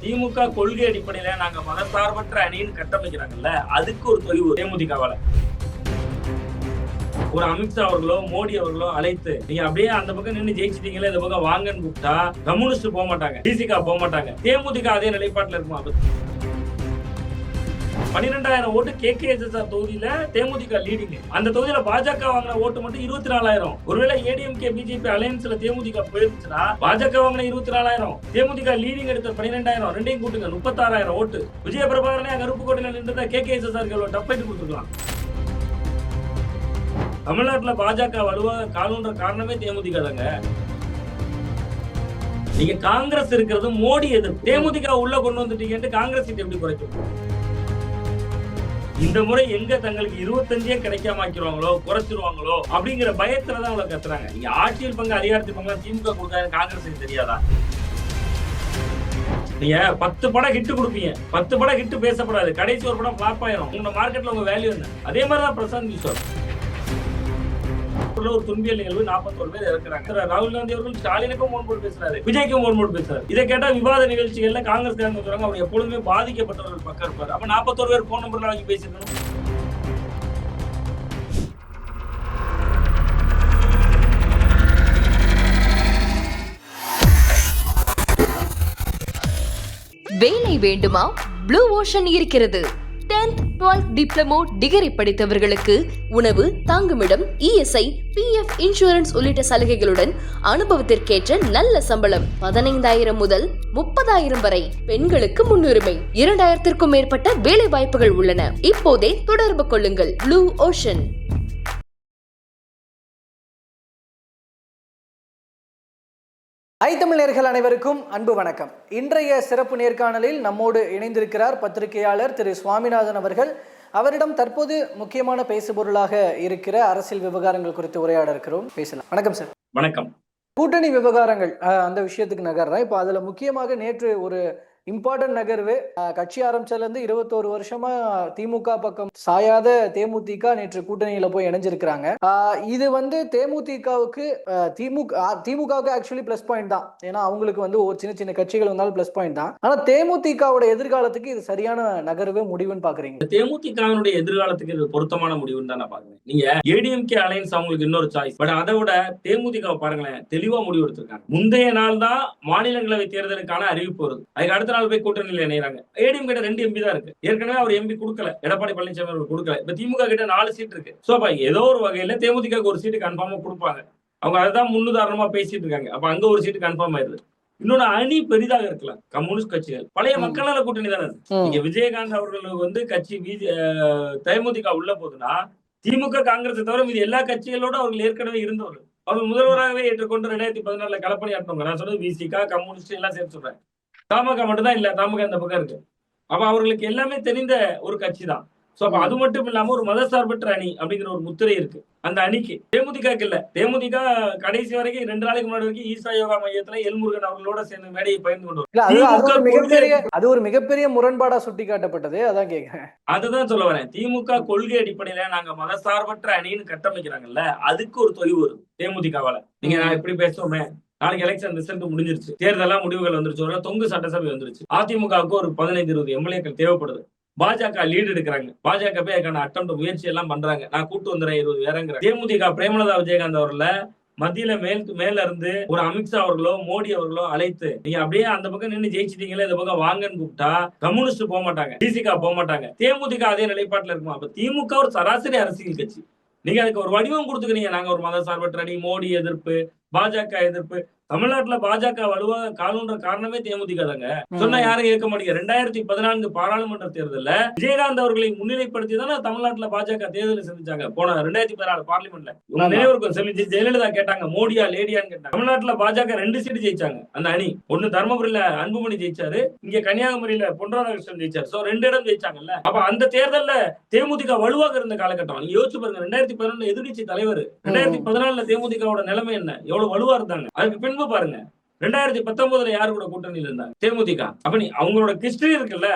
திமுக கொள்கை அடிப்படையில நாங்க மதசார்பற்ற அணின்னு கட்டமைக்கிறாங்கல்ல, அதுக்கு ஒரு தொய்வு தேமுதிகவால. ஒரு அமித்ஷா அவர்களோ மோடி அவர்களோ அழைத்து நீங்க அப்படியே அந்த பக்கம் நின்று ஜெயிச்சிட்டீங்களே, இந்த பக்கம் வாங்கன்னு கூப்பிட்டா கம்யூனிஸ்ட் போக மாட்டாங்க, டிசிகா போக மாட்டாங்க, தேமுதிக அதே நிலைப்பாட்டுல இருக்குமா? 12,000 ஓட்டு KKSSR தொகுதியில தேமுதிக லீடிங். அந்த தொகுதியில பாஜக வாங்கின ஓட்டு மட்டும் 24,000. ஒருவேளை ஏடிஎம்கே பிஜேபி அலையன்ஸ்ல தேமுதிக போயிருந்துச்சுன்னா பாஜக வாங்கின 24,000, தேமுதிக லீடிங் எடுத்த 12,000, ரெண்டையும் கூட்டுங்க 36,000 ஓட்டு. விஜய பிரபாகரனே கருப்புக்கோட்டையில நின்று KKSSR டஃப் ஃபைட் கொடுத்துருக்கலாம். தமிழ்நாட்டுல பாஜக வலுவா காலூன்ற காரணமே தேமுதிக தாங்க. நீங்க காங்கிரஸ் இருக்கிறது மோடி எதிர்ப்பு, தேமுதிக உள்ள கொண்டு வந்துட்டீங்கன்னு காங்கிரஸ் எப்படி குறைக்கும்? இந்த முறை எங்க தங்களுக்கு 25 கிடைக்காம ஆக்கிடுவாங்களோ, குறைச்சிருவாங்களோ அப்படிங்கிற பயத்துலதான் அவங்க கத்துறாங்க. நீங்க ஆட்சியில் பங்கு அதிகாரத்தில் பங்கு திமுக கொடுக்காது காங்கிரஸுக்கு தெரியாதா? நீங்க 10 படம் ஹிட் கொடுப்பீங்க, 10 படம் ஹிட் பேசப்படாது, கடைசி ஒரு படம் ஃபிளாப் ஆயிரும். உங்க மார்க்கெட்ல உங்க வேல்யூ என்ன? அதே மாதிரிதான் பிரசாந்த் கிஷோர் ஒரு துன்பியல் நிகழ்வு 41 பேர் இருக்கிறாங்க. ராகுல் காந்தி அவர்கள் ஸ்டாலினுக்கும் போன் போட்டு பேசுறாரு, விஜய்க்கும் போன் போட்டு பேசுறாரு. இதை கேட்டா விவாத நிகழ்ச்சிகள்ல காங்கிரஸ் சொல்றாங்க அவர் எப்பொழுதுமே பாதிக்கப்பட்டவர்கள் பக்கம் இருப்பாரு. அப்ப 41 பேர் போன் நம்பர்ல வாங்கி பேசிருக்கணும். வேலை வேண்டுமா? ப்ளூ ஓஷன் இருக்கிறது. 10th 12th டிப்ளமோ டிகிரி படித்தவர்களுக்கு உணவு, தங்குமிடம், ESI, PF இன்சூரன்ஸ் உள்ளிட்ட சலுகைகளுடன் அனுபவத்திற்கேற்ற நல்ல சம்பளம் 15,000 முதல் 30,000 வரை. பெண்களுக்கு முன்னுரிமை. 2,000க்கும் மேற்பட்ட வேலை வாய்ப்புகள் உள்ளன. இப்போதே தொடர்பு கொள்ளுங்கள். Blue ocean. தமிழர்கள் அனைவருக்கும் அன்பு வணக்கம். இன்றைய சிறப்பு நேர்காணலில் நம்மோடு இணைந்திருக்கிறார் பத்திரிகையாளர் திரு சுவாமிநாதன் அவர்கள். அவரிடம் தற்போது முக்கியமான பேசுபொருளாக இருக்கிற அரசியல் விவகாரங்கள் குறித்து உரையாட இருக்கிறோம். பேசலாம். வணக்கம் சார். வணக்கம். கூட்டணி விவகாரங்கள் அந்த விஷயத்துக்கு நகர்றேன். இப்போ அதுல முக்கியமாக நேற்று ஒரு இம்பார்ட்டன்ட் நகர்வு, கட்சி ஆரம்பிச்சதுலேருந்து 21 வருஷமா திமுக பக்கம் சாயாத தேமுதிக நேற்று கூட்டணியில போய் இணைஞ்சிருக்கிறாங்க. இது தேமுதிகவுக்கு திமுகவுக்கு ஆக்சுவலி பிளஸ் பாயிண்ட் தான். ஏன்னா அவங்களுக்கு ஒரு சின்ன சின்ன கட்சிகள் வந்தாலும் பிளஸ் பாயிண்ட் தான். ஆனா தேமுதிகவோட எதிர்காலத்துக்கு இது சரியான நகர்வு முடிவுன்னு பாக்குறீங்க? தேமுதிகவினுடைய எதிர்காலத்துக்கு இது பொருத்தமான முடிவுன்னு தான் நான் பாக்குறேன். நீங்க ஏடிஎம்கே அலையன்ஸ் அவங்களுக்கு இன்னொரு சாய்ஸ், பட் அதை விட தேமுதிக பாருங்களேன், தெளிவா முடிவு எடுத்திருக்காங்க. முந்தைய நாள் தான் மாநிலங்களவை தேர்தலுக்கான அறிவிப்பு வருது, அதுக்கு அடுத்த நாள் போய் கூட்டணியில் இணைறாங்க. ஏடிஎம் கிட்ட 2 MP தான் இருக்கு. ஏற்கனவே அவர் MP கொடுக்கல, எடப்பாடி பழனிசாமி அவர் கொடுக்கல. இப்ப திமுக கிட்ட 4 சீட் இருக்கு. சோ அப்ப ஏதோ ஒரு வகையில தேமுதிக ஒரு சீட்டு கன்ஃபார்மா கொடுப்பாங்க. அவங்க அதுதான் முன்னுதாரணமா பேசிட்டு இருக்காங்க. அப்ப அங்க ஒரு சீட்டு கன்ஃபார்ம் ஆயிருது. இன்னொன்னு அணி பெரிதாக இருக்கலாம். கம்யூனிஸ்ட் கட்சிகள் பழைய மக்கள் நல கூட்டணி தானே. நீங்க விஜயகாந்த் அவர்களுக்கு கட்சி தேமுதிக உள்ள போகுதுன்னா திமுக காங்கிரஸ் தவிர மீது எல்லா கட்சிகளோட அவர்கள் ஏற்கனவே இருந்தவர்கள். அவர்கள் முதல்வராகவே ஏற்றுக்கொண்டு 2014 களப்பணியாற்றவங்க. நான் சொன்னது விசிகா, கம்யூனிஸ்ட் எல்லாம் சேர்த்து சொல்றேன். தமாக மட்டும்தான் இல்ல, தமாக இந்த பக்கம் இருக்கு. அப்ப அவர்களுக்கு எல்லாமே தெரிந்த ஒரு கட்சி தான். சோ அப்ப அது மட்டும் இல்லாம ஒரு மதசார்பற்ற அணி அப்படிங்கிற ஒரு முத்திரை இருக்கு அந்த அணிக்கு. தேமுதிக இல்ல. தேமுதிக கடைசி வரைக்கும் 2 நாளைக்கு முன்னாடி வரைக்கும் ஈசா யோகா மையத்துல எல்முருகன் அவர்களோட சேர்ந்து மேடையை பகிர்ந்து கொண்டு அது ஒரு மிகப்பெரிய முரண்பாடா சுட்டி காட்டப்பட்டது. அதான் கேக்குறேன். அதுதான் சொல்ல வரேன். திமுக கொள்கை அடிப்படையில நாங்க மதசார்பற்ற அணின்னு கட்டமைக்கிறாங்கல்ல, அதுக்கு ஒரு தொய்வு வரும் தேமுதிகவால. நீங்க நான் எப்படி பேசுவோமே, நாளைக்கு எலெக்ஷன் ரிசல்ட் முடிஞ்சிருச்சு, தேர்தலாம் முடிவுகள் வந்துருச்சு, தொங்கு சட்டசபை வந்துருச்சு. அதிமுகவுக்கு ஒரு 15-20 எம்எல்ஏக்கள் தேவைப்படுது. பாஜக லீடு எடுக்கிறாங்க. பாஜக போய் அதுக்கான அட்டம் முயற்சி எல்லாம் பண்றாங்க. நான் கூட்டு வந்துறேன் 20 பேருங்கிற. தேமுதிக பிரேமலதா விஜயகாந்த் அவர்கள மத்தியில மேல இருந்து ஒரு அமித்ஷா அவர்களோ மோடி அவர்களோ அழைத்து நீங்க அப்படியே அந்த பக்கம் நின்று ஜெயிச்சிட்டீங்களே, இந்த பக்கம் வாங்கன்னு கூப்பிட்டா கம்யூனிஸ்ட் போக மாட்டாங்க, டிசிகா போக மாட்டாங்க, தேமுதிக அதே நிலைப்பாட்டுல இருக்குமா? அப்ப திமுக ஒரு சராசரி அரசியல் கட்சி. நீங்க அதுக்கு ஒரு வடிவம் கொடுத்துக்கிறீங்க. நாங்க ஒரு மதசார்பற்ற அணி, மோடி எதிர்ப்பு, பாஜக எதிர்ப்பு. தமிழ்நாட்டுல பாஜக வலுவா காலூன்ற காரணமே தேமுதிக தாங்க. சொன்னா யாரும் கேட்க மாட்டீங்க. 2014 பாராளுமன்ற தேர்தல்ல விஜயகாந்த் அவர்களை முன்னிலைப்படுத்தி தானே தமிழ்நாட்டுல பாஜக தேர்தலை சந்திச்சாங்க. போன 2014 பார்லிமெண்ட்ல நினைவுக்கும் செல்வி ஜெயலலிதா கேட்டாங்க, மோடியா லேடியான்னு கேட்டாங்க. தமிழ்நாட்டுல பாஜக 2 சீட்டு ஜெயிச்சாங்க. அந்த அணி ஒண்ணு தர்மபுரியில அன்புமணி ஜெயிச்சாரு, இங்க கன்னியாகுமரியில பொன் ராதாகிருஷ்ணன் ஜெயிச்சாரு. சோ 2 இடம் ஜெயிச்சாங்கல்ல. அப்ப அந்த தேர்தல்ல தேமுதிக வலுவாக இருந்த காலகட்டம். நீங்க யோசிச்சு பாருங்க, 2011 எதிர்கட்சி தலைவர், 2014 தேமுதிகவோட நிலைமை என்ன, எவ்வளவு வலுவா இருந்தாங்க. அதுக்கு பின்பு பாருங்க 2019 யாரு கூட கூட்டணியில் இருந்தாங்க? தேமுதிக. அப்ப அவங்களோட ஹிஸ்டரி இருக்குல்ல.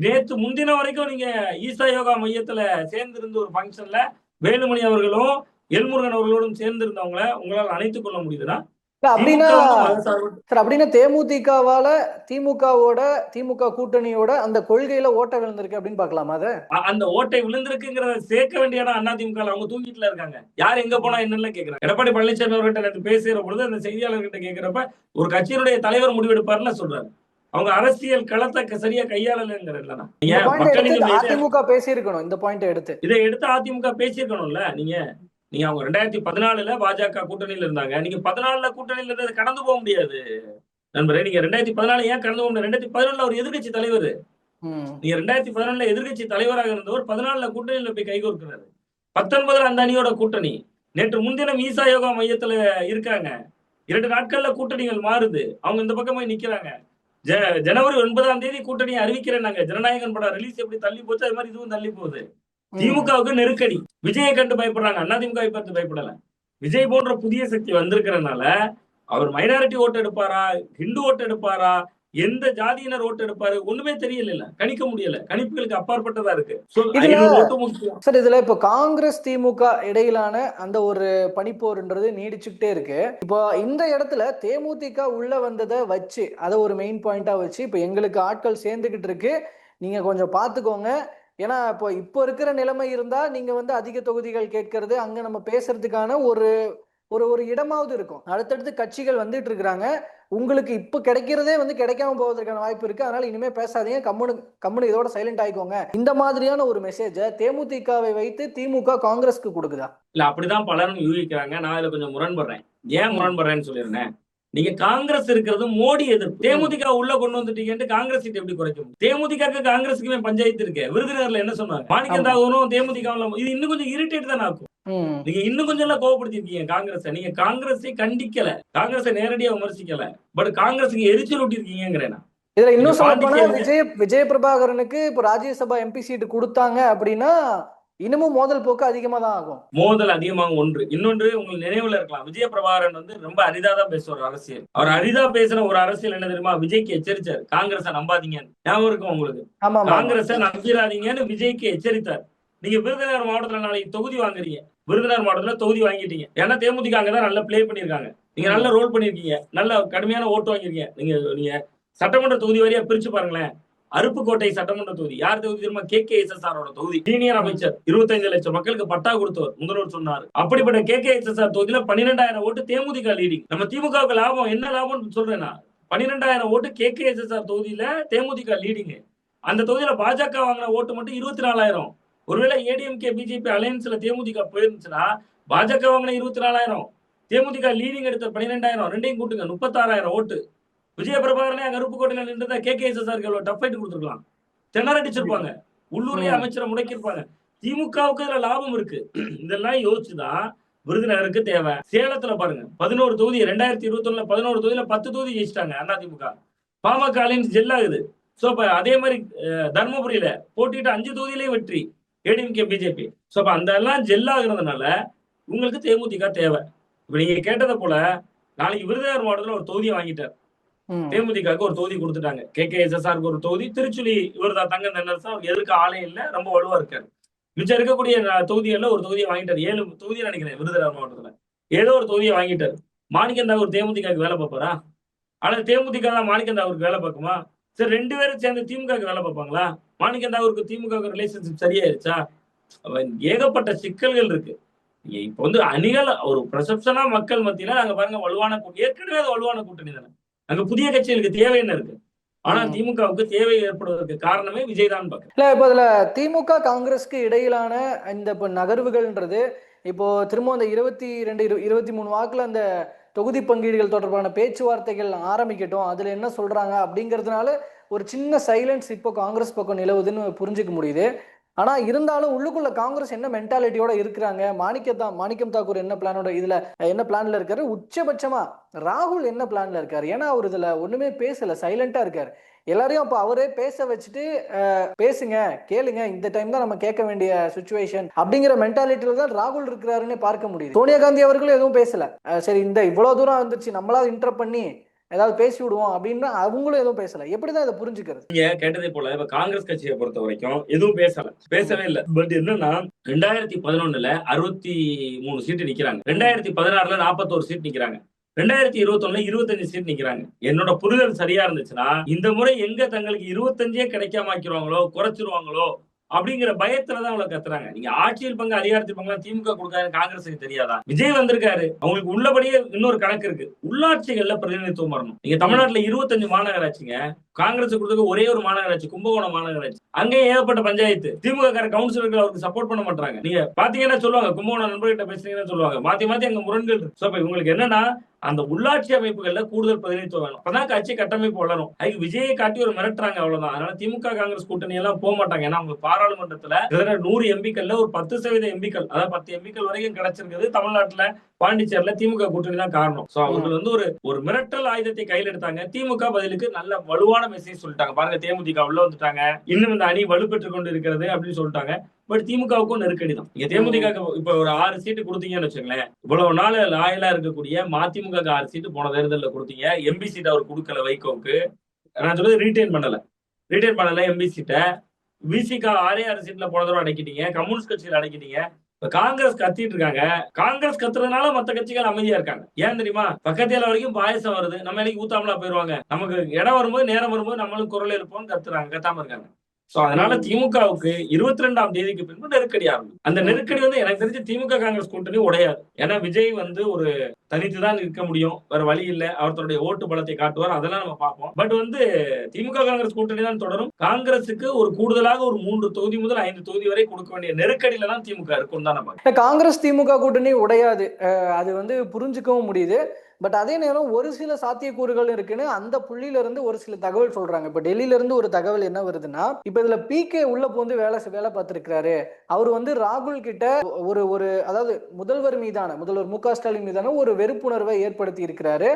நேற்று முன்தினம் வரைக்கும் நீங்க ஈசா யோகா மையத்துல சேர்ந்து இருந்த ஒரு பங்கன்ல வேலுமணி அவர்களும் எல்முருகன் அவர்களோடும் சேர்ந்து இருந்தவங்கள உங்களால் அணைத்துக் கொள்ள முடியுதுன்னா அப்படின்னா திமுக வந்து மதசார்பற்ற சார் அப்படின்னா திமுக கூட்டணியோட அந்த கொள்கையில ஓட்ட விழுந்திருக்கு அப்படின்னு பார்க்கலாமா அதை? அந்த ஓட்டை விழுந்திருக்குங்கிறத சேர்க்க வேண்டிய இடம் அதிமுக அவங்க தூங்கிட்டுல இருக்காங்க. யார் எங்க போனா என்னன்னு கேக்குறாங்க. எடப்பாடி பழனிசாமி அவர்கிட்ட நேத்து பேசுகிற பொழுது அந்த செய்தியாளர்கிட்ட கேட்கிறப்ப ஒரு கட்சியினுடைய தலைவர் முடிவெடுப்பார்ல சொல்றாரு. அவங்க அரசியல் களத்தை சரியா கையாளலங்கிறதுல இந்த பாயிண்ட் எடுத்து அதிமுக பேசியிருக்கணும். இந்த பாயிண்ட் எடுத்து இதை எடுத்து அதிமுக பேசியிருக்கணும்ல. நீங்க அவங்க 2014 பாஜக கூட்டணியில இருந்தாங்க. நீங்க 14 கூட்டணியில இருந்தது கடந்து போக முடியாது நண்பரே. நீங்க 2014 ஏன் கடந்து போக முடியாது? 2011 ஒரு எதிர்கட்சி தலைவர். நீங்க 2011 எதிர்கட்சி தலைவராக இருந்தவர் 14 கூட்டணியில போய் கைகோர்க்கிறாரு. 19 அந்த அணியோட கூட்டணி. நேற்று முன்தினம் ஈசா யோகா மையத்துல இருக்காங்க. 2 நாட்கள்ல கூட்டணிகள் மாறுது. அவங்க இந்த பக்கம் போய் நிக்கிறாங்க. ஜனவரி 9 கூட்டணியை அறிவிக்கிறேன். ஜனநாயகன் படம் ரிலீஸ் எப்படி தள்ளி போச்சு அது மாதிரி இதுவும் தள்ளி போகுது. திமுகவுக்கு நெருக்கடி. விஜயை கண்டு பயப்படுறாங்க. அதிமுக பார்த்து பயப்படல. விஜய் போன்ற புதிய சக்தி வந்திருக்கிறதுனால அவர் மைனாரிட்டி ஓட்டு எடுப்பாரா, ஹிந்து ஓட்டு எடுப்பாரா, எந்த ஜாதியினர் ஓட்டு எடுப்பாரு ஒண்ணுமே தெரியல. கணிக்க முடியல. கணிப்புகளுக்கு அப்பாற்பட்டதா இருக்கு. சார் இதுல இப்ப காங்கிரஸ் திமுக இடையிலான அந்த ஒரு பனிப்போர்ன்றது நீடிச்சுட்டே இருக்கு. இப்போ இந்த இடத்துல தேமுதிக உள்ள வந்ததை வச்சு அதை ஒரு மெயின் பாயிண்டா வச்சு இப்ப எங்களுக்கு ஆட்கள் சேர்ந்துகிட்டு இருக்கு, நீங்க கொஞ்சம் பாத்துக்கோங்க. ஏன்னா இப்போ இருக்கிற நிலைமை இருந்தா நீங்க அதிக தொகுதிகள் கேட்கறது, அங்க நம்ம பேசுறதுக்கான ஒரு ஒரு இடமாவது இருக்கும். அடுத்தடுத்து கட்சிகள் வந்துட்டு இருக்கிறாங்க. உங்களுக்கு இப்ப கிடைக்கிறதே கிடைக்காம போவதற்கான வாய்ப்பு இருக்கு. அதனால இனிமே பேசாதீங்க, கம்முனு இதோட சைலண்ட் ஆயிக்கோங்க. இந்த மாதிரியான ஒரு மெசேஜ தேமுதிகவை வைத்து திமுக காங்கிரஸ்க்கு கொடுக்குதா? இல்ல அப்படிதான் பலரும் யூகிக்கிறாங்க. நான் இதுல கொஞ்சம் முரண்படுறேன். ஏன் முரண்படுறேன்னு சொல்லிருந்தேன். நீங்க காங்கிரஸ் இருக்கிறது மோடி எதிர்ப்பு. தேமுதிக உள்ள கொண்டு வந்துட்டீங்கன்னு காங்கிரஸ் சீட் எப்படி குறைக்கும்? தேமுதிக காங்கிரஸுக்குமே பஞ்சாயத்து இருக்கு. விருதுநகர்ல என்ன சொன்னாங்க? மாணிக்கந்தாகவும் தேமுதிக இது இன்னும் கொஞ்சம் இரிட்டேட் தான் ஆகும். நீங்க இன்னும் கொஞ்சம் எல்லாம் கோவப்படுத்திருக்கீங்க காங்கிரஸ். நீங்க காங்கிரஸை கண்டிக்கல, காங்கிரஸை நேரடியா விமர்சிக்கல, பட் காங்கிரஸுக்கு எரிச்சல் ஊட்டிருக்கீங்கிறேன். இதுல இன்னும் சொல்ல விஜய பிரபாகரனுக்கு இப்ப ராஜ்யசபா எம்பி சீட் கொடுத்தாங்க அப்படின்னா இன்னமும் மோதல் போக்கு அதிகமா தான் ஆகும். மோதல் அதிகமாக ஒன்று. இன்னொன்று உங்களுக்கு நினைவுல இருக்கலாம், விஜய பிரபாகரன் ரொம்ப அரிதாதான் பேசுவார் அரசியல். அவர் அரிதா பேசின ஒரு அரசியல் என்ன தெரியுமா? விஜய்க்கு எச்சரிச்சார், காங்கிரஸை நம்பாதீங்கன்னு. ஞாபகம் இருக்கும் உங்களுக்கு? காங்கிரஸை நம்பிடாதீங்கன்னு விஜய்க்கு எச்சரித்தார். நீங்க விருதுநகர் மாவட்டத்துல நாளைக்கு தொகுதி வாங்குறீங்க. விருதுநகர் மாவட்டத்துல தொகுதி வாங்கிட்டீங்க. ஏன்னா தேமுதிக அங்கதான் நல்லா பிளே பண்ணிருக்காங்க. நீங்க நல்ல ரோல் பண்ணிருக்கீங்க, நல்ல கடுமையான ஓட்டு வாங்கிருக்கீங்க. நீங்க சட்டமன்ற தொகுதி வரையா பிரிச்சு பாருங்களேன். அருப்புக்கோட்டை சட்டமன்ற தொகுதி யார் தொகுதி தெரியுமா? KKSSR தொகுதி. சீனியர் அமைச்சர் 25 லட்சம் மக்களுக்கு பட்டா கொடுத்தவர் முதல்வர் சொன்னார். அப்படிப்பட்ட KKSSR தொகுதியில 12,000 ஓட்டு தேமுதிக லீடிங். நம்ம திமுகவுக்கு லாபம் என்ன லாபம்னு சொல்றேன்னா, 12,000 ஓட்டு KKSSR தொகுதியில தேமுதிக லீடிங். அந்த தொகுதியில பாஜக வாங்கின ஓட்டு மட்டும் 24,000. ஒருவேளை ADMK BJP அலையன்ஸ்ல தேமுதிக போயிருந்துச்சுன்னா பாஜக வாங்கின 24,000, தேமுதிக லீடிங் எடுத்த 12,000, ரெண்டையும் கூட்டுங்க 36,000 ஓட்டு. விஜய பிரபாகரனே அங்க அருப்புக்கோட்டையில நின்று KKSSR டஃப் ஃபைட் கொடுத்துருக்கலாம். திணறடிச்சிருப்பாங்க. உள்ளூர்லயே அமைச்சரை முடக்கிருப்பாங்க. திமுகவுக்கு இதுல லாபம் இருக்கு. இதெல்லாம் யோசிச்சுதான் விருதுநகருக்கு தேவை. சேலத்துல பாருங்க 11 தொகுதி 2021 11 தொகுதியில 10 தொகுதி ஜெயிச்சிட்டாங்க அதிமுக. பாமக அலையன்ஸ் ஜெல் ஆகுது. சோ அதே மாதிரி தர்மபுரியில போட்டிட்டு 5 தொகுதியிலேயே வெற்றி ADMK BJP. சோ அந்த எல்லாம் ஜெல் ஆகுறதுனால உங்களுக்கு தேமுதிக தேவை. இப்ப நீங்க கேட்டதை போல நாளைக்கு விருதுநகர் மாவட்டத்துல ஒரு தொகுதியை வாங்கிட்டார். தேமுதிகவுக்கு ஒரு தொகுதி கொடுத்துட்டாங்க. KKSSRக்கு ஒரு தொகுதி. திருச்சுழி இவர்தான் தங்கம் தென்னரசு. அவருக்கு எதிர்க்க ஆளே இல்ல, ரொம்ப வலுவா இருக்காரு. மிச்சம் இருக்கக்கூடிய தொகுதிகள்ல ஒரு தொகுதியை வாங்கிட்டாரு. 7 தொகுதி நினைக்கிறேன் விருதுநகர் மாவட்டத்துல. ஏதோ ஒரு தொகுதியை வாங்கிட்டாரு. மாணிக்கந்தாவூர் தேமுதிகவுக்கு வேலை பார்ப்பாரா? ஆனா தேமுதிக தான் மாணிக்கந்தாவூருக்கு வேலை பார்க்குமா? சரி, 2 பேரும் சேர்ந்து திமுகவுக்கு வேலை பார்ப்பாங்களா? மாணிக்கந்தாவூருக்கு திமுகவுக்கு ரிலேஷன்ஷிப் சரியாயிருச்சா? ஏகப்பட்ட சிக்கல்கள் இருக்கு. இப்ப அணிகள் ஒரு பிரசப்ஷனா மக்கள் மத்தியில அங்க பாருங்க வலுவான கூட்டணி. ஏற்கனவே அது வலுவான கூட்டணி தானே. அங்க புதிய கட்சிகளுக்கு தேவை என்ன இருக்கு? ஆனா திமுகவுக்கு தேவை ஏற்படுவதற்கு காரணமே விஜய் தான். இல்ல இப்ப இதுல திமுக காங்கிரஸ்க்கு இடையிலான இந்த நகர்வுகள்ன்றது இப்போ திரும்ப அந்த 22 23 வாக்குல அந்த தொகுதி பங்கீடுகள் தொடர்பான பேச்சுவார்த்தைகள் ஆரம்பிக்கட்டும், அதுல என்ன சொல்றாங்க அப்படிங்கிறதுனால ஒரு சின்ன சைலன்ஸ் இப்போ காங்கிரஸ் பக்கம் நிலவுதுன்னு புரிஞ்சுக்க முடியுது. ஆனா இருந்தாலும் உள்ளுக்குள்ள காங்கிரஸ் என்ன மென்டாலிட்டியோட இருக்கிறாங்க, மாணிக்கம் தாக்கூர் என்ன பிளானோட இதுல என்ன பிளான்ல இருக்காரு, உச்சபட்சமா ராகுல் என்ன பிளான்ல இருக்காரு? ஏன்னா அவர் இதுல ஒண்ணுமே பேசல, சைலண்டா இருக்காரு. எல்லாரையும் அப்ப அவரே பேச வச்சுட்டு பேசுங்க, கேளுங்க, இந்த டைம் தான் நம்ம கேட்க வேண்டிய சிச்சுவேஷன் அப்படிங்கிற மென்டாலிட்டியில தான் ராகுல் இருக்கிறாருன்னு பார்க்க முடியுது. சோனியா காந்தி அவர்களும் எதுவும் பேசல. சரி, இந்த இவ்வளவு தூரம் வந்துருச்சு, நம்மளால இன்டர் பண்ணி ஏதாவது பேசி விடுவோம் அப்படின்னு அவங்களும் எதுவும் பேசல. எப்படிதான் இதை புரிஞ்சுக்கிறது? நீங்க கேட்டதே போல இப்ப காங்கிரஸ் கட்சியை பொறுத்த வரைக்கும் எதுவும் பேசவே இல்லை. பட் என்னன்னா 2011 63 சீட்டு நிக்கிறாங்க. 2016 41 சீட் நிக்கிறாங்க. 2021 25 சீட் நிக்கிறாங்க. என்னோட புரிதல் சரியா இருந்துச்சுன்னா இந்த முறை எங்க தங்களுக்கு 25 கிடைக்காம ஆக்கிடுவாங்களோ, குறைச்சிருவாங்களோ அப்படிங்கிற பயத்துலதான் அவ்வளவு கத்துறாங்க. நீங்க ஆட்சியில் பங்கு அதிகாரத்தில் பங்கு திமுக கொடுக்காது காங்கிரஸுக்கு தெரியாதா? விஜய் வந்திருக்காரு, அவங்களுக்கு உள்ளபடியே இன்னொரு கணக்கு இருக்கு. உள்ளாட்சிகள்ல பிரதிநிதித்துவம் வரணும். நீங்க தமிழ்நாட்டுல 25 மாநகராட்சிங்க, காங்கிரஸ் கொடுத்தது ஒரே ஒரு மாநகராட்சி, கும்பகோணம் மாநகராட்சி. அங்கேயே ஏகப்பட்ட பஞ்சாயத்து. திமுக கார கவுன்சிலர்கள் அவருக்கு சப்போர்ட் பண்ண மாட்டாங்க. நீங்க பாத்தீங்கன்னா சொல்லுவாங்க, கும்பகோணம் நண்பர்கிட்ட பேசுறீங்கன்னா சொல்லுவாங்க, மாத்தி மாத்தி அங்க முரண்கள் இருக்கு. இவங்களுக்கு என்னன்னா அந்த உள்ளாட்சி அமைப்புகள்ல கூடுதல் பிரதிநிதித்துவம் வேணும். அப்பதான் கட்சி கட்டமைப்பு வளரும். அதுக்கு விஜயை காட்டி ஒரு மிரட்டுறாங்க, அவ்வளவுதான். அதனால திமுக காங்கிரஸ் கூட்டணி எல்லாம் போக மாட்டாங்க. ஏன்னா அவங்க பாராளுமன்றத்துல 100 எம்பிக்கள்ல ஒரு 10% எம்பிக்கள், அதாவது 10 எம்பிக்கள் வரைக்கும் கிடைச்சிருக்கிறது தமிழ்நாட்டுல, பாண்டிச்சேரியில திமுக கூட்டணி தான் காரணம். அவர்கள் வந்து ஒரு மிரட்டல் ஆயுதத்தை கையில் எடுத்தாங்க. திமுக பதிலுக்கு நல்ல வலுவான மெசேஜ் சொல்லிட்டாங்க. பாருங்க, தேமுதிக உள்ள வந்துட்டாங்க, இன்னும் இந்த அணி வலுப்பெற்றுக் கொண்டு இருக்கிறது அப்படின்னு சொல்லிட்டாங்க. பட் திமுகவுக்கும் நெருக்கடி தான். நீங்க தேமுதிக இப்ப ஒரு 6 சீட்டு கொடுத்தீங்கன்னு வச்சுங்களேன், இவ்வளவு நாள் லாயலா இருக்கக்கூடிய மதிமுக 6 சீட்டு போன தேர்தலில் கொடுத்தீங்க. எம்பி சீட் அவர் கொடுக்கல வைகோவுக்கு. நான் சொல்றது ரீட்டைன் பண்ணல எம்பி சீட்டை. விசிக 6 சீட்ல போன தடவை அடக்கிட்டீங்க, கம்யூனிஸ்ட் கட்சியில் அடக்கிட்டீங்க. இப்ப காங்கிரஸ் கத்திட்டு இருக்காங்க. காங்கிரஸ் கத்துறதுனால மத்த கட்சிகள் அமைதியா இருக்காங்க. ஏன் தெரியுமா? பக்கத்துல வரைக்கும் பாயசம் வருது, நம்ம இன்னைக்கு ஊத்தாமலா போயிருவாங்க, நமக்கு இடம் வரும்போது நேரம் வரும்போது நம்மளும் குரல் இருப்போம் கத்துறாங்க, கத்தாம இருக்காங்க. அதனால திமுகவுக்கு 22ஆம் தேதிக்கு பின்பு நெருக்கடி ஆரம்பிக்கும். அந்த நெருக்கடி வந்து எனக்கு தெரிஞ்சு திமுக காங்கிரஸ் கூட்டணி உடையாது. ஏன்னா விஜய் வந்து ஒரு தனித்துதான் இருக்க முடியும், வேற வழி இல்ல. அவர் தன்னுடைய ஓட்டு பலத்தை காட்டுவார், அதெல்லாம் நம்ம பார்ப்போம். பட் வந்து திமுக காங்கிரஸ் கூட்டணி தான் தொடரும். காங்கிரசுக்கு ஒரு கூடுதலாக ஒரு 3 தொகுதி முதல் 5 தொகுதி வரை கொடுக்க வேண்டிய நெருக்கடியில தான் திமுக இருக்கும் தான் நம்ம. காங்கிரஸ் திமுக கூட்டணி உடையாது, அது வந்து புரிஞ்சுக்கவும் முடியுது. பட் அதே நேரம் ஒரு சில சாத்தியக்கூறுகள் இருக்குன்னு அந்த புள்ளியில இருந்து ஒரு சில தகவல் சொல்றாங்க. இப்ப டெல்லியில இருந்து ஒரு தகவல் என்ன வருதுன்னா, இப்ப இதுல பிகே உள்ள போந்து வேலை பார்த்திருக்கிறாரு. அவர் வந்து ராகுல் கிட்ட ஒரு அதாவது முதல்வர் மு.க. ஸ்டாலின் மீதான ஒரு வெறுப்புணர்வை ஏற்படுத்தி இருக்கிறாரு.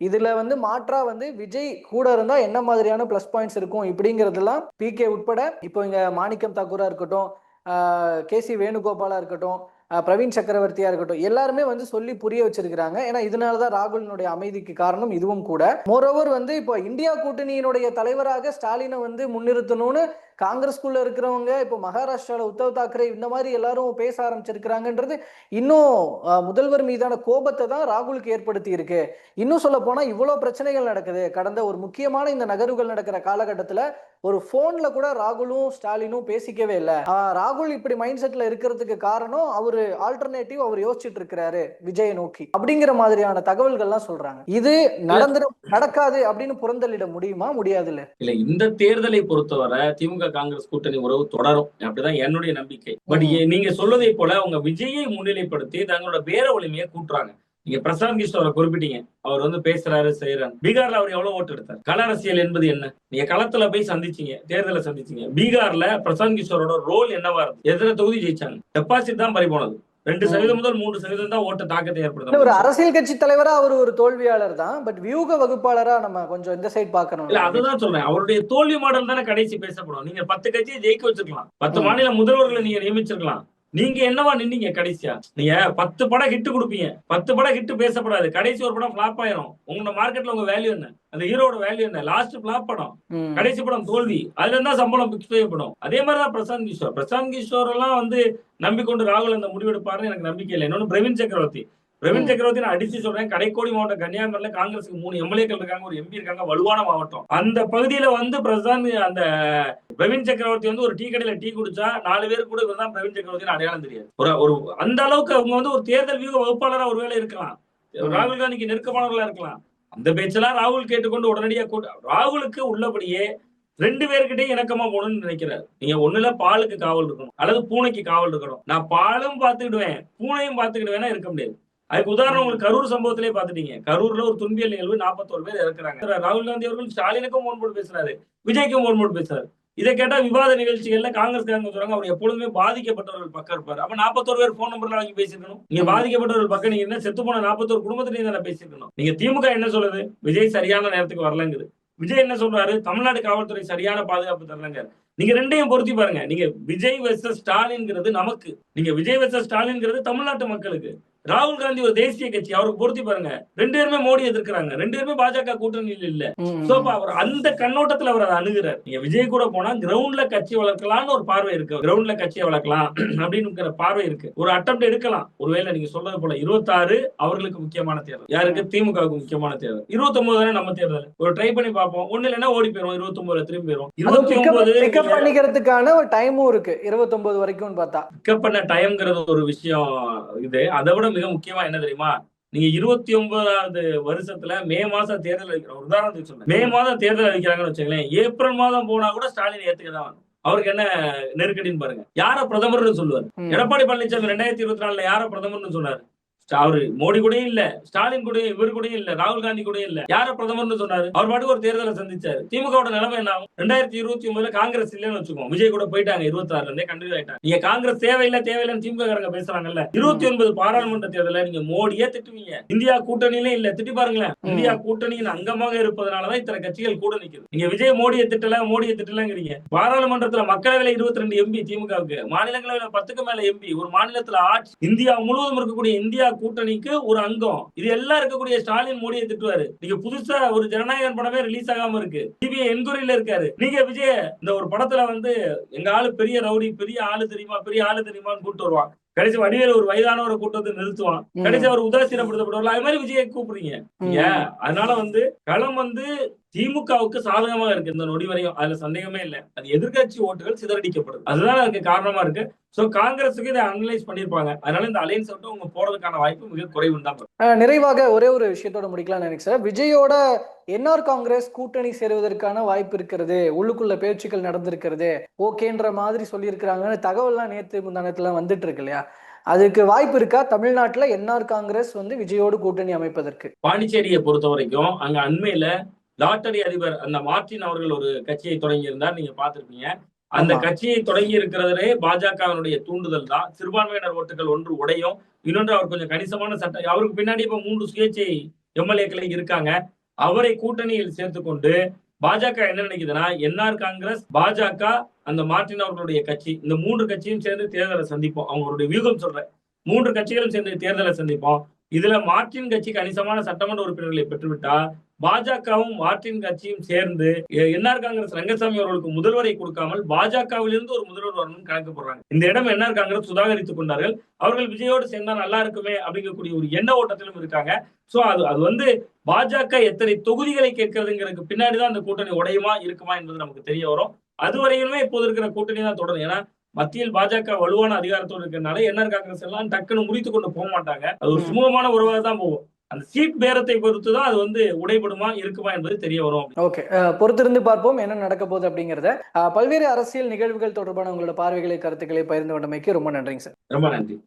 இதுல வந்து மாற்றா வந்து விஜய் கூட இருந்தா என்ன மாதிரியான பிளஸ் பாயிண்ட்ஸ் இருக்கும் இப்படிங்கறதெல்லாம் பிகே உட்பட, இப்போ இங்க மாணிக்கம் தாக்கூரா இருக்கட்டும், KC வேணுகோபாலா இருக்கட்டும், பிரவீன் சக்கரவர்த்தியா இருக்கட்டும், எல்லாருமே வந்து சொல்லி புரிய வச்சிருக்கிறாங்க. ஏன்னா இதனாலதான் ராகுலினுடைய அமைதிக்கு காரணம் இதுவும் கூட. மோரோவர் வந்து இப்போ இந்தியா கூட்டணியினுடைய தலைவராக ஸ்டாலினை வந்து முன்னிறுத்தணும்னு காங்கிரஸ்குள்ள இருக்கிறவங்க இப்போ மகாராஷ்டிரால உத்தவ் தாக்கரே இந்த மாதிரி எல்லாரும் பேச ஆரம்பிச்சிருக்கிறாங்கன்றது இன்னும் முதல்வர் மீதான கோபத்தை தான் ராகுலுக்கு ஏற்படுத்தி இருக்கு. இன்னும் சொல்ல போனா இவ்வளவு பிரச்சனைகள் நடக்குது. கடந்த ஒரு முக்கியமான இந்த நகர்வுகள் நடக்கிற காலகட்டத்துல ஒரு போன்ல கூட ராகுலும் ஸ்டாலினும் பேசிக்கவே இல்லை. ராகுல் இப்படி மைண்ட் செட்ல இருக்கிறதுக்கு காரணம் அவரு ஆல்டர்னேட்டிவ் அவர் யோசிச்சுட்டு இருக்கிறாரு விஜயை நோக்கி அப்படிங்கிற மாதிரியான தகவல்கள்லாம் சொல்றாங்க. இது நடக்காது அப்படின்னு புறந்தள்ளிட முடியுமா? முடியாது இல்ல. இந்த தேர்தலை பொறுத்தவரை திமுக காங்கிரஸ் கூட்டணி உறவு தொடரும், அப்படிதான் என்னுடைய நம்பிக்கை. பட் நீங்க சொல்வதை போல அவங்க விஜயை முன்னிலைப்படுத்தி தங்களோட பேர வலிமையை கூட்டுறாங்க. நீங்க பிரசாந்த் கிஷோரை குறிப்பிட்டீங்க, அவர் வந்து பேசுறாரு செய்யறாரு. பீகார்ல அவர் எவ்வளவு ஓட்டு எடுத்தார்? கள அரசியல் என்பது என்ன? நீங்க களத்துல போய் சந்திச்சீங்க, தேர்தலை சந்திச்சீங்க. பீகார்ல பிரசாந்த் கிஷோரோட ரோல் என்னவா இருக்கு? எத்தனை தொகுதி ஜெயிச்சாங்க? டெபாசிட் தான் பறி போனது. 2% முதல் 3% தான் ஓட்ட தாக்கத்தை ஏற்படுத்தும். ஒரு அரசியல் கட்சி தலைவரா அவர் ஒரு தோல்வியாளர் தான். பட் வியூக வகுப்பாளரா நம்ம கொஞ்சம் இந்த சைட் பார்க்கணும். இல்ல, அதுதான் சொல்றேன். அவருடைய தோல்வி மாடல் தானே கடைசி பேசப்படும். நீங்க 10 கட்சியை ஜெயிக்க வச்சிருக்கலாம், 10 மாநில முதல்வர்களை நீங்க நியமிச்சிருக்கலாம். நீங்க என்னவா நின்னீங்க கடைசியா? நீங்க 10 படம் ஹிட் கொடுப்பீங்க, 10 படம் ஹிட் பேசப்படாது, கடைசி ஒரு படம் ஃபிளாப் ஆயிரும். உங்களோட மார்க்கெட்ல உங்க வேல்யூ என்ன? அந்த ஹீரோட வேல்யூ என்ன? லாஸ்ட் ஃபிளாப் படம், கடைசி படம் தோல்வி, அதுல இருந்தா சம்பளம் பிக்ஸ் செய்யப்படும். அதே மாதிரிதான் பிரசாந்த் கிஷோர் எல்லாம் வந்து நம்பிக்கொண்டு ராகுல் அந்த முடிவெடுப்பாருன்னு எனக்கு நம்பிக்கை இல்லை. இன்னொன்னு பிரவீன் சக்கரவர்த்தி நான் அடிச்சு சொல்றேன். கடைக்கோடி மாவட்டம் கன்னியாகுமரியில காங்கிரஸுக்கு 3 எம்எல்ஏக்கள் இருக்காங்க, ஒரு எம்பி இருக்காங்க, வலுவான மாவட்டம். அந்த பகுதியில வந்து பிரவீன் சக்கரவர்த்தி வந்து ஒரு டீ கடையில டீ குடிச்சா 4 பேர் கூட இவர்தான் பிரவீன் சக்கரவர்த்தி அடையாளம் தெரியாது. ஒரு அந்த அளவுக்கு அவங்க வந்து ஒரு தேர்தல் வியூக வகுப்பாளரா ஒருவேளை இருக்கலாம், ராகுல் காந்திக்கு நெருக்கமானவர்களா இருக்கலாம். அந்த பேச்செல்லாம் ராகுல் கேட்டுக்கொண்டு உடனடியாக ராகுலுக்கு உள்ளபடியே 2 பேருக்கிட்டே இணக்கமா போகணும்னு நினைக்கிறாரு. நீங்க ஒண்ணுல பாலுக்கு காவல் இருக்கணும் அல்லது பூனைக்கு காவல் இருக்கணும். நான் பாலும் பாத்துக்கிடுவேன் பூனையும் பாத்துக்கிடுவேன்னா இருக்க முடியாது. அதுக்கு உதாரணம் உங்களுக்கு கரூர் சம்பவத்திலே பாத்துட்டீங்க. கரூர்ல ஒரு துன்பியல் நிகழ்வு 41 பேர் இறக்குறாங்க. ராகுல் காந்தி அவர்கள் ஸ்டாலினுக்கும் போன் போட்டு பேசுறாரு, விஜய்க்கும் போன் போட்டு பேசுறாரு. இதை கேட்டா விவாத நிகழ்ச்சிகள்ல காங்கிரஸ்காரங்க சொல்றாங்க அவர் எப்பொழுதுமே பாதிக்கப்பட்டவர்கள் பக்கம் இருப்பாரு. அப்ப 41 பேர் போன் நம்பர்ல வாங்கி பேசிருக்கணும். நீங்க பாதிக்கப்பட்டவர்கள் பக்கம் நீங்க என்ன செத்து போன 41 குடும்பத்திலையும் தானே பேசிருக்கணும். நீங்க திமுக என்ன சொல்லுது? விஜய் சரியான நேரத்துக்கு வரலங்குது. விஜய் என்ன சொல்றாரு? தமிழ்நாடு காவல்துறை சரியான பாதுகாப்பு தரலங்க. நீங்க ரெண்டையும் பொருத்தி பாருங்க. நீங்க விஜய் வெர்சஸ் ஸ்டாலின்ங்கிறது நமக்கு, நீங்க விஜய் வெர்சஸ் ஸ்டாலின்ங்கிறது தமிழ்நாட்டு மக்களுக்கு. ராகுல் காந்தி ஒரு தேசிய கட்சி, அவருக்கு பொருத்தி பாருங்க. 2 பேருமே மோடி எதிர்க்கிறாங்க, 2 பேருமே பாஜக கூட்டணியில் இல்ல. சோ அப்ப அவர் அந்த கண்ணோட்டத்துல அவர் அதை அணுகிறார். நீங்க விஜய் கூட போனா கிரவுண்ட்ல கட்சி வளர்க்கலாம்னு ஒரு பார்வை இருக்கு, கிரவுண்ட்ல கட்சியை வளர்க்கலாம் அப்படின்னு பார்வை இருக்கு, ஒரு அட்டெம்ப்ட் எடுக்கலாம். ஒருவேளை நீங்க சொல்றது போல 26 அவர்களுக்கு முக்கியமான தேர்தல், யாருக்கு? திமுகவுக்கு முக்கியமான தேர்தல். 29 தானே நம்ம தேர்தல், ஒரு ட்ரை பண்ணி பார்ப்போம். ஒண்ணு இல்லைன்னா ஓடி போயிரும், 29 திரும்பி போயிரும். 29 பிக்கப் பண்ணிக்கிறதுக்கான ஒரு டைமும் இருக்கு 29 வரைக்கும் பார்த்தா. பிக்கப் பண்ண டைம்ங்கிறது ஒரு விஷயம். இது அதை விட மிக முக்கியமா என்ன தெரியுமா, நீங்க 29வது வருஷத்துல மே மாசம் தேர்தல் வைக்கிற ஒரு உதாரணத்துக்கு சொன்னேன். மே மாதம் தேர்தல் வைக்கிறாங்கன்னு வச்சுங்களேன், ஏப்ரல் மாதம் போனா கூட ஸ்டாலின் ஏத்துக்கதான். அவருக்கு என்ன நெருக்கடின்னு பாருங்க. யார பிரதமர்னு சொல்லுவார்? எடப்பாடி பழனிசாமி 2024 யார பிரதமர்னு சொன்னாரு? அவரு மோடி கூட இல்ல, ஸ்டாலின் கூட, இவரு கூட இல்ல, ராகுல் காந்தி கூட இல்ல. யார பிரதமர்னு சொன்னாரு? அவர் பாட்டுக்கு ஒரு தேர்தலை சந்திச்சாரு. திமுகவோட நிலைமை என்ன ஆகும்? 2029 காங்கிரஸ் இல்லன்னு வச்சுக்கோங்க, விஜய் கூட போயிட்டாங்க, 26ல இருந்தே கண்டினியூ ஆயிட்டாங்க. நீங்க காங்கிரஸ் தேவையில்லைன்னு திமுக காரங்க பேசுறாங்கல்ல. 29 பாராளுமன்ற தேர்தல நீங்க மோடியே திட்டுவீங்க, இந்தியா கூட்டணியிலே இல்ல, திட்டி பாருங்களேன். இந்தியா கூட்டணியின் அங்கமாக இருப்பதனாலதான் இத்தனை கட்சிகள் கூட நிக்குது. நீங்க விஜய் மோடியை திட்டலங்கிறீங்க. பாராளுமன்றத்துல மக்களவையில 22 எம்பி திமுகவுக்கு, மாநிலங்களவையில 10க்கு மேல எம்பி, ஒரு மாநிலத்துல ஆட்சி, இந்தியா முழுவதும் இருக்கக்கூடிய இந்தியா கூட்டணிக்கு ஒரு அங்கம். இது எல்லாம் இருக்கக்கூடிய ஸ்டாலின் மோடியை திட்டுவாரு. நீங்க புதுசா ஒரு ஜனநாயகன் படமே ரிலீஸ் ஆகாம இருக்கு, சிபிஐ என்கொயரியில இருக்காரு. நீங்க விஜய் இந்த ஒரு படத்துல எங்க ஆளு பெரிய ரவுடி, பெரிய ஆளு தெரியுமான்னு கூப்பிட்டு வருவான். கடைசி வடிவேல் ஒரு வயதானவரை கூட்டத்தை நிறுத்துவான். கடைசி அவர் உதாசீனப்படுத்தப்படுவார். அது மாதிரி விஜயை கூப்பிடுறீங்க. அதனால களம் திமுகவுக்கு சாதகமாக இருக்கு இந்த நொடி வரையும், அதுல சந்தேகமே இல்லை. அது எதிர்கட்சி ஓட்டுகள் சிதறடிக்கப்படுது, அதுதான் அதுக்கு காரணமா இருக்கு. சோ காங்கிரஸுக்கு இதை அனலைஸ் பண்ணிருப்பாங்க. அதனால இந்த அலையன்ஸ் விட்டு உங்க போறதுக்கான வாய்ப்பு மிக குறைவு தான். நிறைவாக ஒரே ஒரு விஷயத்தோட முடிக்கலாம்னு நினைக்கிறேன். விஜயோட என்ஆர் காங்கிரஸ் கூட்டணி சேருவதற்கான வாய்ப்பு இருக்கிறது, உள்ளுக்குள்ள பேச்சுக்கள் நடந்திருக்கிறது, ஓகேன்ற மாதிரி சொல்லியிருக்கிறாங்கன்னு தகவல்லாம் நேற்று முந்தானத்துல வந்துட்டு இருக்கு இல்லையா? அதுக்கு வாய்ப்பு இருக்கா தமிழ்நாட்டுல என்ஆர் காங்கிரஸ் விஜயோடு கூட்டணி அமைப்பதற்கு? பாண்டிச்சேரியை பொறுத்த வரைக்கும் அங்க அண்மையில லாட்டரி அதிபர் அந்த மார்டின் அவர்கள் ஒரு கட்சியை தொடங்கி இருந்தார், நீங்க பாத்திருப்பீங்க. அந்த கட்சியை தொடங்கி இருக்கிறதே பாஜகவினுடைய தூண்டுதல் தான். சிறுபான்மையினர் ஓட்டுகள் ஒன்று உடையும், இன்னொன்று அவர் கொஞ்சம் கணிசமான சட்டம், அவருக்கு பின்னாடி இப்ப 3 சுயேட்சை எம்எல்ஏக்களே இருக்காங்க. அவரை கூட்டணியில் சேர்த்துக்கொண்டு பாஜக என்ன நினைக்குதுன்னா, என்ஆர் காங்கிரஸ், பாஜக, அந்த மார்டின் அவர்களுடைய கட்சி, இந்த 3 கட்சியும் சேர்ந்து தேர்தலை சந்திப்போம். அவங்களுடைய வியூகம் சொல்றேன், 3 கட்சிகளும் சேர்ந்து தேர்தலை சந்திப்போம். இதுல மார்டின் கட்சி கணிசமான சட்டமன்ற உறுப்பினர்களை பெற்றுவிட்டா, பாஜகவும் மார்டின் கட்சியும் சேர்ந்து என்ஆர் காங்கிரஸ் ரங்கசாமி அவர்களுக்கு முதல்வரை கொடுக்காமல் பாஜகவிலிருந்து ஒரு முதல்வர் வரணும்னு கணக்கு போடுறாங்க. இந்த இடம் என்ஆர் காங்கிரஸ் சுதாகரித்துக் கொண்டார்கள். அவர்கள் விஜயோடு சேர்ந்தா நல்லா இருக்குமே அப்படிங்கக்கூடிய ஒரு எண்ண ஓட்டத்திலும் இருக்காங்க. சோ அது பாஜக எத்தனை தொகுதிகளை கேட்கிறதுங்கிறதுக்கு பின்னாடிதான் அந்த கூட்டணி உடையுமா இருக்குமா என்பது நமக்கு தெரிய வரும். அதுவரையிலுமே இப்போது இருக்கிற கூட்டணி தான் தொடரும். ஏன்னா மத்தியில் பாஜக வலுவான அதிகாரத்தோடு இருக்கிறதுனால என்ஆர் காங்கிரஸ் எல்லாம் டக்குன்னு முடித்து கொண்டு போக மாட்டாங்க. அது ஒரு சுமூகமான உறவாக தான் போகும். அந்த சீட் பேரத்தை பொறுத்து தான் அது உடைபடுமா இருக்குமா என்பது தெரிய வரும். ஓகே, பொறுத்திருந்து பார்ப்போம் என்ன நடக்க போகுது அப்படிங்கறத. பல்வேறு அரசியல் நிகழ்வுகள் தொடர்பான உங்களோட பார்வைகளை, கருத்துக்களை பகிர்ந்து கொண்டமைக்கு ரொம்ப நன்றிங்க சார். ரொம்ப நன்றி.